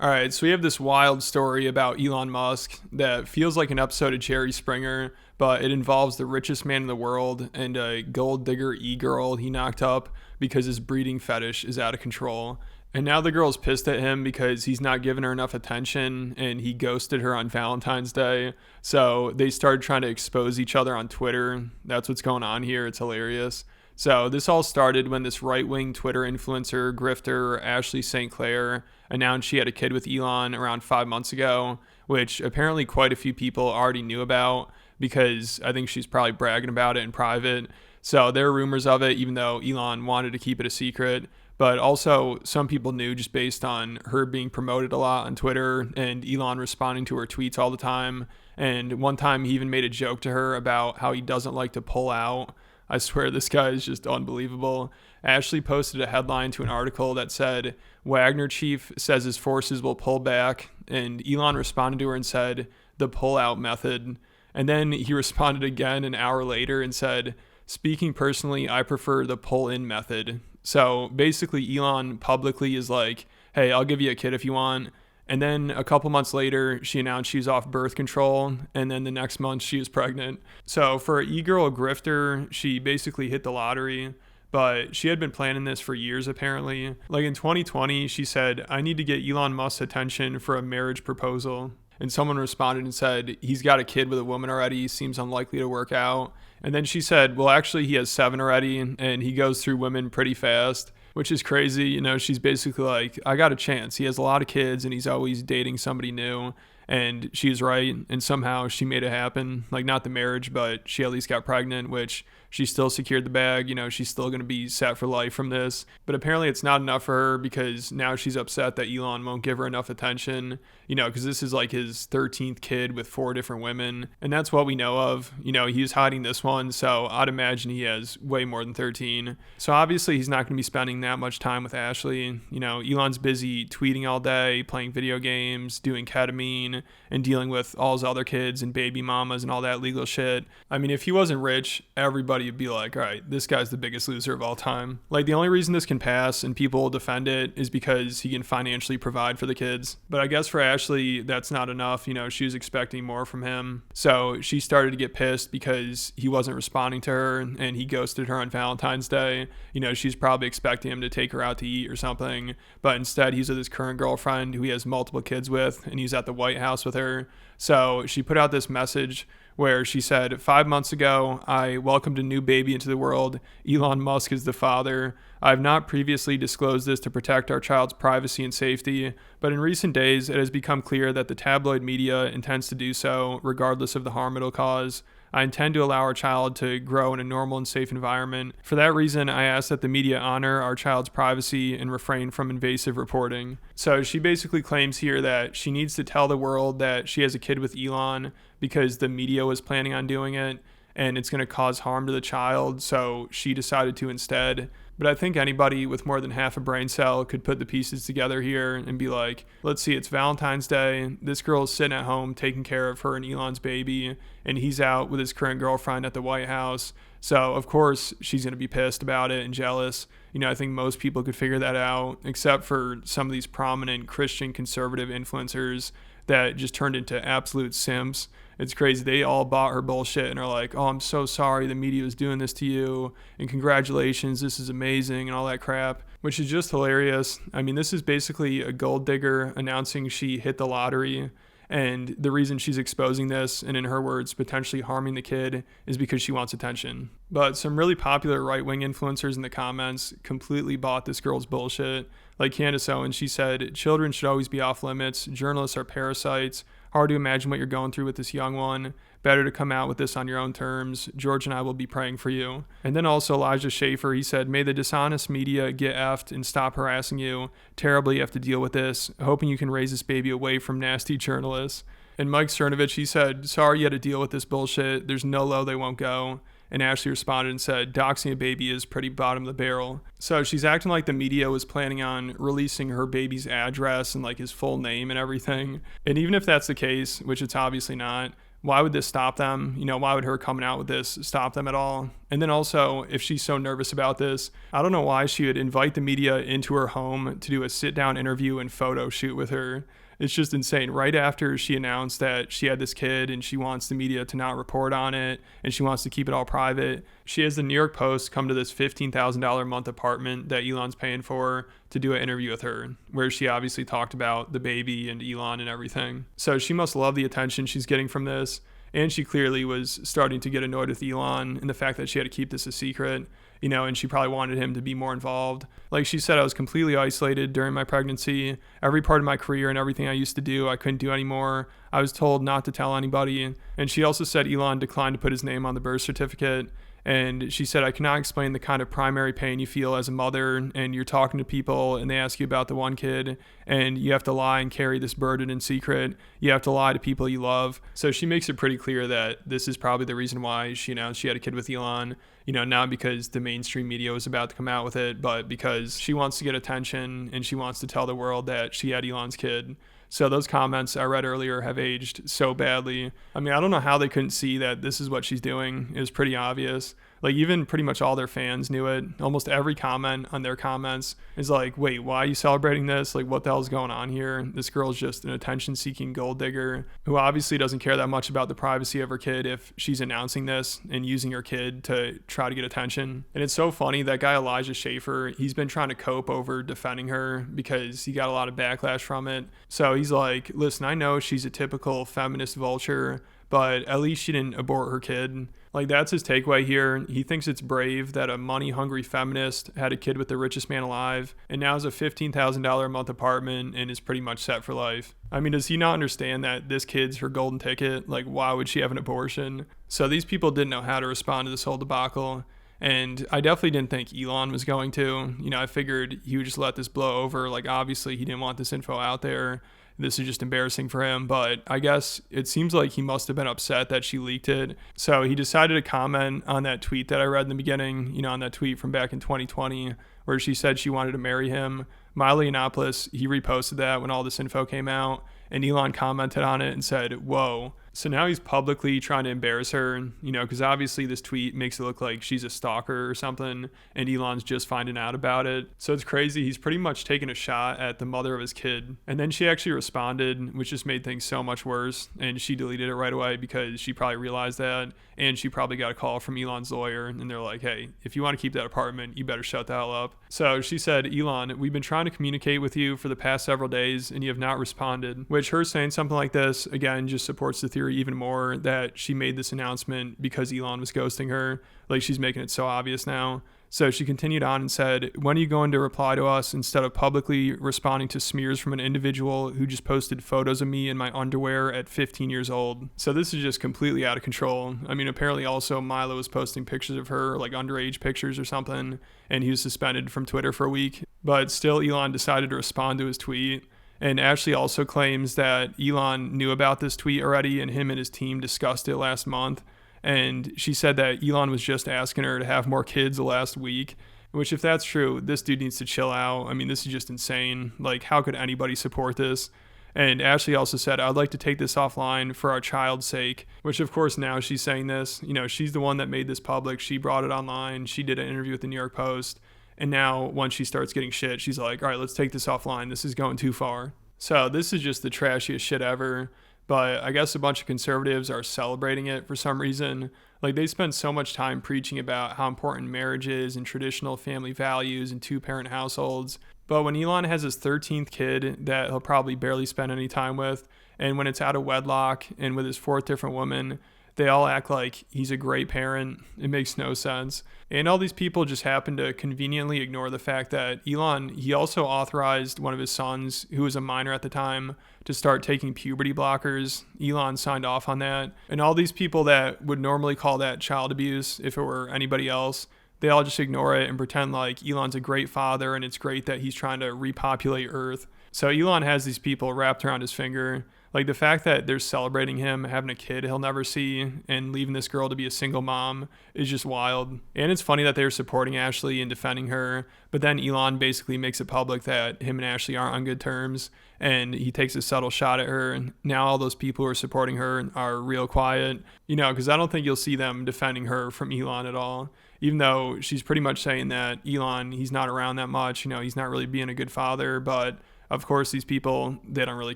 All right, so we have this wild story about Elon Musk that feels like an episode of Jerry Springer, but it involves the richest man in the world and a gold digger e-girl he knocked up because his breeding fetish is out of control. And now the girl's pissed at him because he's not giving her enough attention and he ghosted her on Valentine's Day. So they started trying to expose each other on Twitter. That's what's going on here. It's hilarious. So this all started when this right-wing Twitter influencer, grifter, Ashley St. Clair, announced she had a kid with Elon around 5 months ago, which apparently quite a few people already knew about because I think she's probably bragging about it in private. So there are rumors of it, even though Elon wanted to keep it a secret. But also some people knew just based on her being promoted a lot on Twitter and Elon responding to her tweets all the time. And one time he even made a joke to her about how he doesn't like to pull out. I swear this guy is just unbelievable. Ashley posted a headline to an article that said, Wagner chief says his forces will pull back. And Elon responded to her and said, the pull-out method. And then he responded again an hour later and said, speaking personally, I prefer the pull-in method. So basically Elon publicly is like, hey, I'll give you a kid if you want. And then a couple months later, she announced she was off birth control. And then the next month, she was pregnant. So for an e-girl grifter, she basically hit the lottery. But she had been planning this for years, apparently. Like in 2020, she said, I need to get Elon Musk's attention for a marriage proposal. And someone responded and said, he's got a kid with a woman already, seems unlikely to work out. And then she said, well, actually, he has 7 already, and he goes through women pretty fast, which is crazy. You know, she's basically like, I got a chance. He has a lot of kids, and he's always dating somebody new. And she's right, and somehow she made it happen. Like, not the marriage, but she at least got pregnant, which she still secured the bag. You know, she's still going to be set for life from this. But apparently it's not enough for her because now she's upset that Elon won't give her enough attention, you know, because this is like his 13th kid with 4 different women. And that's what we know of. You know, he's hiding this one, so I'd imagine he has way more than 13. So obviously he's not going to be spending that much time with Ashley. You know, Elon's busy tweeting all day, playing video games, doing ketamine, and dealing with all his other kids and baby mamas and all that legal shit. I mean, if he wasn't rich, everybody would be like, all right, this guy's the biggest loser of all time. Like, the only reason this can pass and people will defend it is because he can financially provide for the kids. But I guess for Ashley, that's not enough. You know, she was expecting more from him. So she started to get pissed because he wasn't responding to her and he ghosted her on Valentine's Day. You know, she's probably expecting him to take her out to eat or something. But instead, he's with his current girlfriend who he has multiple kids with, and he's at the White House with her. So she put out this message where she said, 5 months ago, I welcomed a new baby into the world. Elon Musk is the father. I have not previously disclosed this to protect our child's privacy and safety, but in recent days, it has become clear that the tabloid media intends to do so, regardless of the harm it'll cause. I intend to allow our child to grow in a normal and safe environment. For that reason, I ask that the media honor our child's privacy and refrain from invasive reporting. So she basically claims here that she needs to tell the world that she has a kid with Elon because the media was planning on doing it and it's going to cause harm to the child, so she decided to instead. But I think anybody with more than half a brain cell could put the pieces together here and be like, let's see, it's Valentine's Day. This girl is sitting at home taking care of her and Elon's baby, and he's out with his current girlfriend at the White House. So, of course, she's going to be pissed about it and jealous. You know, I think most people could figure that out, except for some of these prominent Christian conservative influencers that just turned into absolute simps. It's crazy. They all bought her bullshit and are like, oh, I'm so sorry the media was doing this to you, and congratulations, this is amazing, and all that crap, which is just hilarious. I mean, this is basically a gold digger announcing she hit the lottery, and the reason she's exposing this, and in her words, potentially harming the kid, is because she wants attention. But some really popular right-wing influencers in the comments completely bought this girl's bullshit. Like Candace Owens, she said, children should always be off limits. Journalists are parasites. Hard to imagine what you're going through with this young one. Better to come out with this on your own terms. George and I will be praying for you. And then also Elijah Schaefer, he said, may the dishonest media get effed and stop harassing you. Terribly you have to deal with this. Hoping you can raise this baby away from nasty journalists. And Mike Cernovich, he said, sorry you had to deal with this bullshit. There's no low they won't go. And Ashley responded and said, doxing a baby is pretty bottom of the barrel. So she's acting like the media was planning on releasing her baby's address and like his full name and everything. And even if that's the case, which it's obviously not, why would this stop them? You know, why would her coming out with this stop them at all? And then also, if she's so nervous about this, I don't know why she would invite the media into her home to do a sit-down interview and photo shoot with her. It's just insane. Right after she announced that she had this kid and she wants the media to not report on it and she wants to keep it all private, she has the New York Post come to this $15,000 a month apartment that Elon's paying for to do an interview with her, where she obviously talked about the baby and Elon and everything. So she must love the attention she's getting from this. And she clearly was starting to get annoyed with Elon and the fact that she had to keep this a secret, and she probably wanted him to be more involved. Like she said, I was completely isolated during my pregnancy. Every part of my career and everything I used to do, I couldn't do anymore. I was told not to tell anybody. And she also said Elon declined to put his name on the birth certificate. And she said, I cannot explain the kind of primary pain you feel as a mother, and you're talking to people and they ask you about the one kid and you have to lie and carry this burden in secret. You have to lie to people you love. So she makes it pretty clear that this is probably the reason why she announced she had a kid with Elon, not because the mainstream media was about to come out with it, but because she wants to get attention and she wants to tell the world that she had Elon's kid. So those comments I read earlier have aged so badly. I mean, I don't know how they couldn't see that this is what she's doing. It was pretty obvious. Like even pretty much all their fans knew it. Almost every comment on their comments is like, wait, why are you celebrating this? Like what the hell's going on here? This girl's just an attention seeking gold digger who obviously doesn't care that much about the privacy of her kid if she's announcing this and using her kid to try to get attention. And it's so funny, that guy Elijah Schaefer, he's been trying to cope over defending her because he got a lot of backlash from it. So he's like, listen, I know she's a typical feminist vulture, but at least she didn't abort her kid. Like that's his takeaway here. He thinks it's brave that a money-hungry feminist had a kid with the richest man alive and now has a $15,000 a month apartment and is pretty much set for life. I mean, does he not understand that this kid's her golden ticket? Like, why would she have an abortion? So these people didn't know how to respond to this whole debacle. And I definitely didn't think Elon was going to. I figured he would just let this blow over. Like, obviously, he didn't want this info out there. This is just embarrassing for him, but I guess it seems like he must have been upset that she leaked it. So he decided to comment on that tweet that I read in the beginning, on that tweet from back in 2020, where she said she wanted to marry him. Miley Yiannopoulos, he reposted that when all this info came out, and Elon commented on it and said, whoa. So now he's publicly trying to embarrass her, because obviously this tweet makes it look like she's a stalker or something, and Elon's just finding out about it. So it's crazy. He's pretty much taking a shot at the mother of his kid. And then she actually responded, which just made things so much worse. And she deleted it right away because she probably realized that. And she probably got a call from Elon's lawyer, and they're like, hey, if you want to keep that apartment, you better shut the hell up. So she said, Elon, we've been trying to communicate with you for the past several days, and you have not responded. Which her saying something like this, again, just supports the theory even more that she made this announcement because Elon was ghosting her. Like she's making it so obvious now. So she continued on and said, when are you going to reply to us instead of publicly responding to smears from an individual who just posted photos of me in my underwear at 15 years old? So this is just completely out of control. I mean, apparently also Milo was posting pictures of her, like underage pictures or something, and he was suspended from Twitter for a week. But still, Elon decided to respond to his tweet. And Ashley also claims that Elon knew about this tweet already and him and his team discussed it last month. And she said that Elon was just asking her to have more kids the last week, which if that's true, this dude needs to chill out. I mean, this is just insane. Like, how could anybody support this? And Ashley also said, I'd like to take this offline for our child's sake, which of course now she's saying this. She's the one that made this public. She brought it online. She did an interview with the New York Post. And now once she starts getting shit, she's like, all right, let's take this offline. This is going too far. So this is just the trashiest shit ever. But I guess a bunch of conservatives are celebrating it for some reason. Like they spend so much time preaching about how important marriage is and traditional family values and two-parent households. But when Elon has his 13th kid that he'll probably barely spend any time with, and when it's out of wedlock and with his 4th different woman, they all act like he's a great parent. It makes no sense. And all these people just happen to conveniently ignore the fact that Elon, he also authorized one of his sons, who was a minor at the time, to start taking puberty blockers. Elon signed off on that. And all these people that would normally call that child abuse if it were anybody else, they all just ignore it and pretend like Elon's a great father and it's great that he's trying to repopulate Earth. So Elon has these people wrapped around his finger. Like the fact that they're celebrating him having a kid he'll never see and leaving this girl to be a single mom is just wild. And it's funny that they're supporting Ashley and defending her, but then Elon basically makes it public that him and Ashley aren't on good terms, and he takes a subtle shot at her. And now all those people who are supporting her are real quiet, because I don't think you'll see them defending her from Elon at all. even though she's pretty much saying that Elon, he's not around that much, he's not really being a good father, but of course these people, they don't really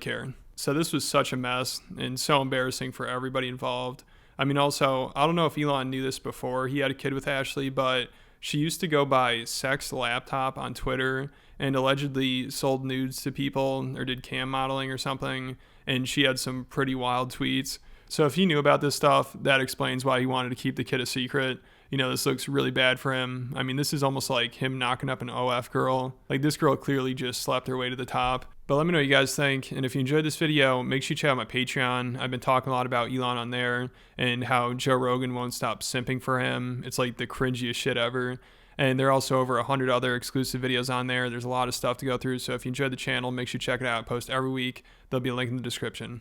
care. So this was such a mess and so embarrassing for everybody involved. I mean, also, I don't know if Elon knew this before he had a kid with Ashley, but she used to go by Sex Laptop on Twitter and allegedly sold nudes to people or did cam modeling or something. And she had some pretty wild tweets. So if he knew about this stuff, that explains why he wanted to keep the kid a secret. This looks really bad for him. I mean, this is almost like him knocking up an OF girl. Like, this girl clearly just slept her way to the top. But let me know what you guys think. And if you enjoyed this video, make sure you check out my Patreon. I've been talking a lot about Elon on there and how Joe Rogan won't stop simping for him. It's like the cringiest shit ever. And there are also over 100 other exclusive videos on there. There's a lot of stuff to go through. So if you enjoyed the channel, make sure you check it out. I post every week. There'll be a link in the description.